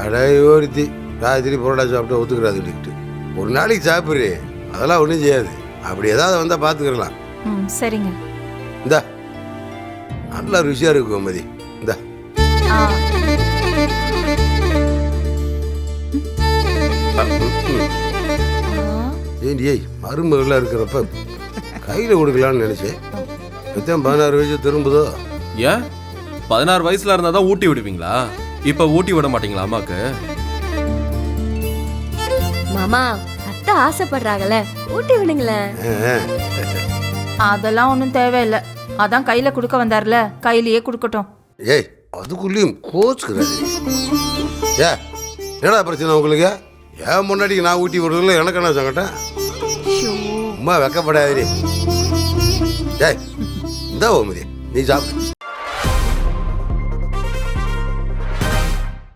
அடையோரித்தி ராத்திரி புரோட்டா சாப்பிட்டு ஒத்துக்கிறாதுக்கிட்டு ஒரு நாளைக்கு சாப்பிட்ரு, அதெல்லாம் ஒன்றும் செய்யாது. அப்படி ஏதாவது வந்தால் பார்த்துக்கலாம். சரிங்க. இந்தா நல்லா ருசியாக இருக்கு கோமதி. இந்தா ஏண்டி ஏய் மருமகளாக இருக்கிறப்ப கையில் கொடுக்கலான்னு நினச்சேன். இப்போதான் 16 வயசு திரும்புதோ. ஏன் 16 வயசுல இருந்தா தான் ஊட்டி விடுவீங்களா? இப்ப ஊட்டி விட மாட்டீங்களா அம்மாக்கு? மாமா அத்தை ஆசைப்படுறாங்கல்ல, ஊட்டி விடுங்களேன். அதெல்லாம் ஒன்றும் தேவையில்லை. அதான் கையில கொடுக்க வந்தார்ல, கையிலேயே கொடுக்கட்டும். ஏய் அதுக்குள்ளேயும் கோச்சுக்கிறாரு. ஏ என்னடா பிரச்சனை உங்களுக்கு? ஏன் முன்னாடி நான் ஊட்டி விடுறதுல எனக்கு என்ன சங்கட்டேன்? அம்மா வெக்கப்படாதே. ஏய் இந்த ஓமதி நீ சாப்பிடு.